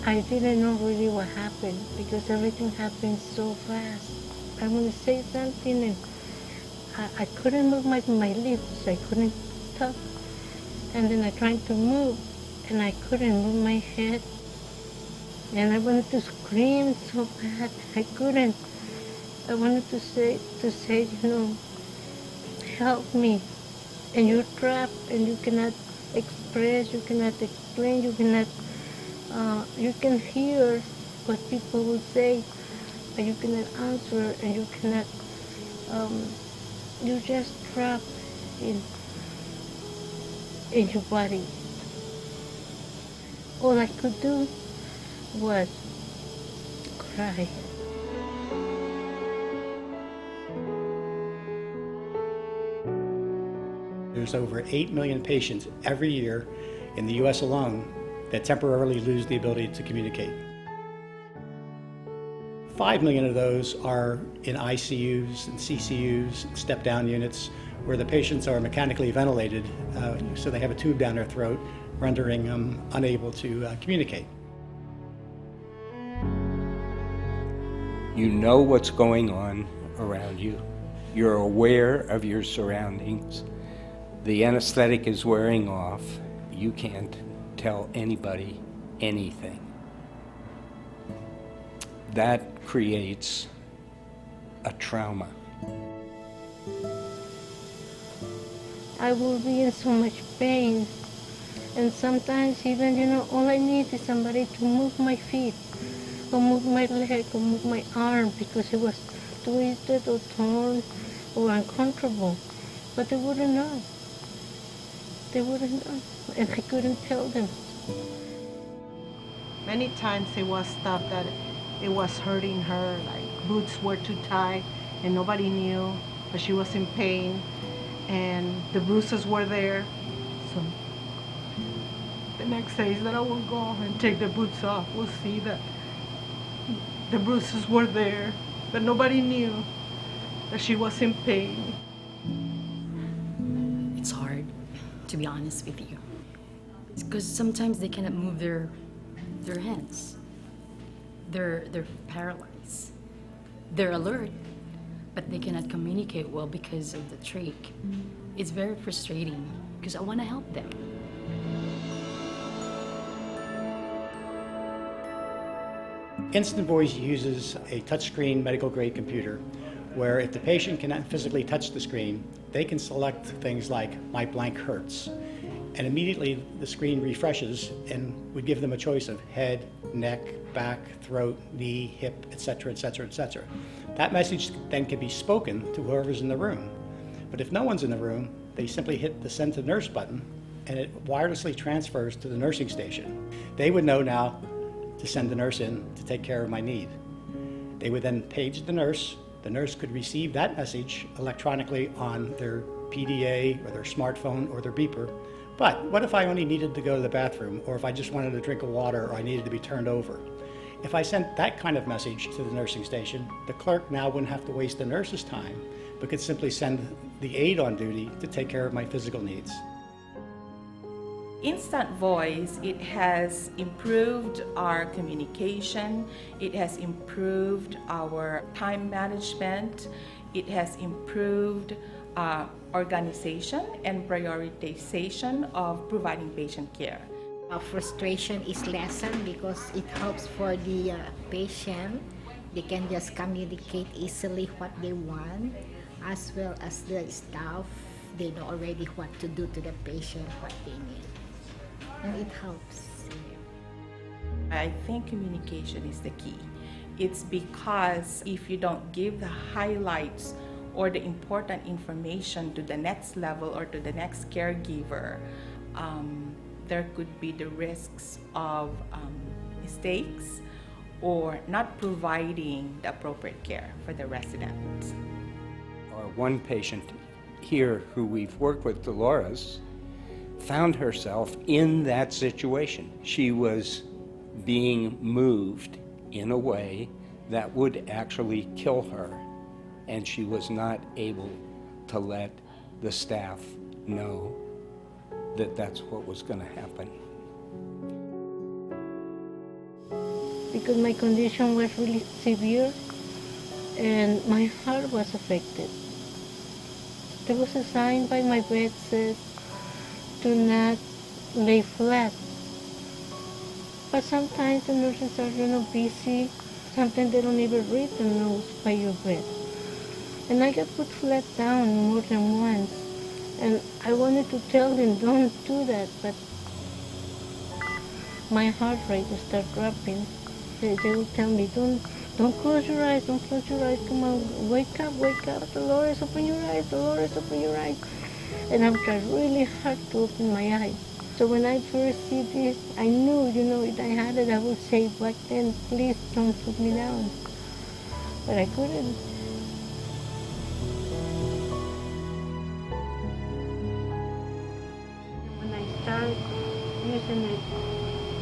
I didn't know really what happened because everything happened so fast. I want to say something and I couldn't move my lips. I couldn't talk. And then I tried to move and I couldn't move my head. And I wanted to scream so bad. I couldn't. I wanted to say, help me. And you're trapped and you cannot express, you cannot explain, you can hear what people will say, but you cannot answer and you cannot, you're just trapped in your body. All I could do was cry. There's over 8 million patients every year in the US alone that temporarily lose the ability to communicate. 5 million of those are in ICUs and CCUs, step-down units, where the patients are mechanically ventilated, so they have a tube down their throat, rendering them unable to communicate. You know what's going on around you. You're aware of your surroundings. The anesthetic is wearing off. You can't tell anybody anything. That creates a trauma. I will be in so much pain. And sometimes even, all I need is somebody to move my feet, or move my leg, or move my arm, because it was twisted or torn or uncomfortable. But they wouldn't know. They wouldn't know, and I couldn't tell them. Many times it was stuff that it was hurting her, like boots were too tight and nobody knew, but she was in pain and the bruises were there. So the next day that I will go and take the boots off, we'll see that the bruises were there, but nobody knew that she was in pain. It's hard, to be honest with you. Because sometimes they cannot move their hands. They're paralyzed. They're alert, but they cannot communicate well because of the trach. It's very frustrating because I want to help them. Instant Voice uses a touchscreen medical grade computer where if the patient cannot physically touch the screen, they can select things like "my blank hurts," and immediately the screen refreshes and would give them a choice of head, neck, back, throat, knee, hip, etc., etc., etc. That message then can be spoken to whoever's in the room. But if no one's in the room, they simply hit the Send to Nurse button and it wirelessly transfers to the nursing station. They would know now to send the nurse in to take care of my need. They would then page the nurse. The nurse could receive that message electronically on their PDA or their smartphone or their beeper. But what if I only needed to go to the bathroom, or if I just wanted a drink of water, or I needed to be turned over? If I sent that kind of message to the nursing station, the clerk now wouldn't have to waste the nurse's time, but could simply send the aide on duty to take care of my physical needs. Instant Voice, it has improved our communication, it has improved our time management, it has improved organization and prioritization of providing patient care. Frustration is lessened because it helps for the patient. They can just communicate easily what they want, as well as the staff. They know already what to do to the patient, what they need. And it helps. I think communication is the key. It's because if you don't give the highlights or the important information to the next level or to the next caregiver, there could be the risks of mistakes or not providing the appropriate care for the residents. Our one patient here who we've worked with, Dolores, found herself in that situation. She was being moved in a way that would actually kill her, and she was not able to let the staff know that that's what was going to happen. Because my condition was really severe and my heart was affected. There was a sign by my bed said, "Do not lay flat." But sometimes the nurses are, busy. Sometimes they don't even read the notes by your bed. And I got put flat down more than once. And I wanted to tell them, don't do that, but my heart rate would start dropping. They would tell me, don't close your eyes, don't close your eyes, come on, wake up, Dolores, open your eyes, Dolores, open your eyes. And I would try really hard to open my eyes. So when I first see this, I knew, if I had it, I would say back then, please don't put me down. But I couldn't. When I started using it,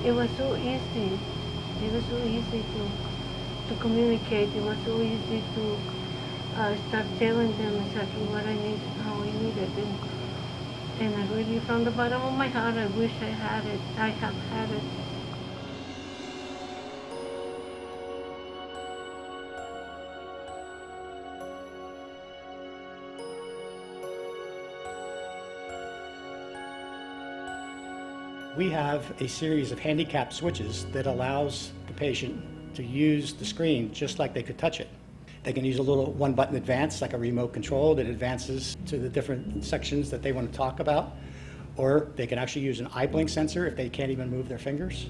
it was so easy. It was so easy to communicate. It was so easy to start telling them exactly what I needed, how I needed it. And I really, from the bottom of my heart, I wish I had it. I have had it. We have a series of handicap switches that allows the patient to use the screen just like they could touch it. They can use a little one-button advance, like a remote control that advances to the different sections that they want to talk about, or they can actually use an eye blink sensor if they can't even move their fingers.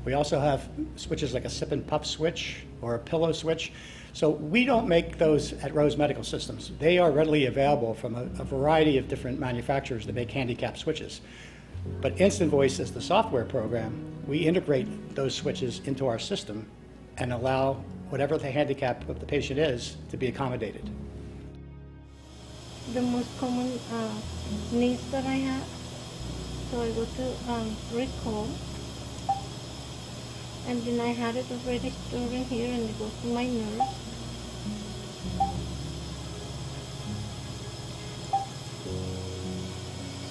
We also have switches like a sip and puff switch or a pillow switch. So we don't make those at Rose Medical Systems. They are readily available from a variety of different manufacturers that make handicap switches. But Instant Voice is the software program. We integrate those switches into our system and allow whatever the handicap of the patient is to be accommodated. The most common needs that I have, so I go to recall, and then I had it already stored in here, and it goes to my nurse.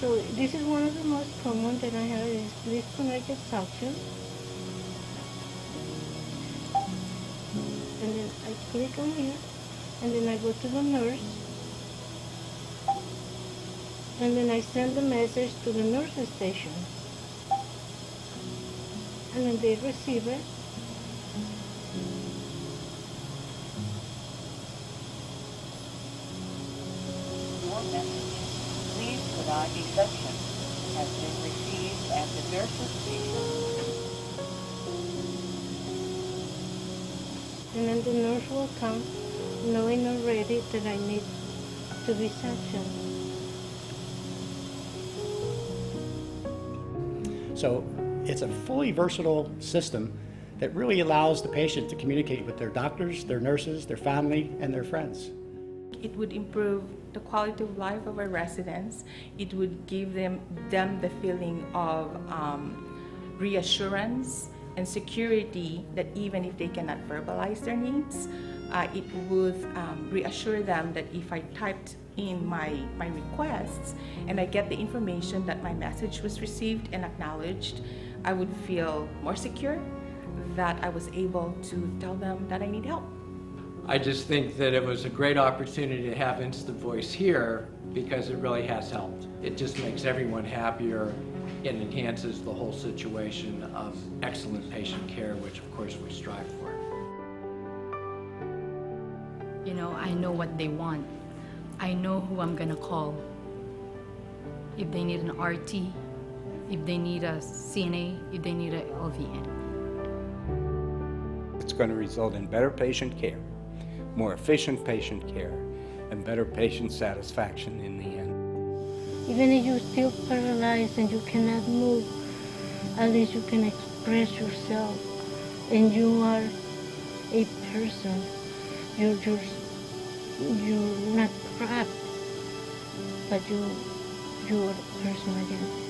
So this is one of the most common that I have is disconnected suction. And then I click on here, and then I go to the nurse, and then I send the message to the nurse's station, and then they receive it. Your message, please put IV suction, has been received at the nurse's station. And then the nurse will come knowing already that I need to be suctioned. So it's a fully versatile system that really allows the patient to communicate with their doctors, their nurses, their family, and their friends. It would improve the quality of life of our residents. It would give them the feeling of reassurance and security that even if they cannot verbalize their needs, it would reassure them that if I typed in my requests and I get the information that my message was received and acknowledged, I would feel more secure that I was able to tell them that I need help. I just think that it was a great opportunity to have Instant Voice here because it really has helped. It just makes everyone happier. It enhances the whole situation of excellent patient care, which of course we strive for. I know what they want. I know who I'm gonna call. If they need an RT, if they need a CNA, if they need a LVN. It's going to result in better patient care, more efficient patient care, and better patient satisfaction in the end. Even if you're still paralyzed and you cannot move, at least you can express yourself. And you are a person. You're not trapped, but you are a person again.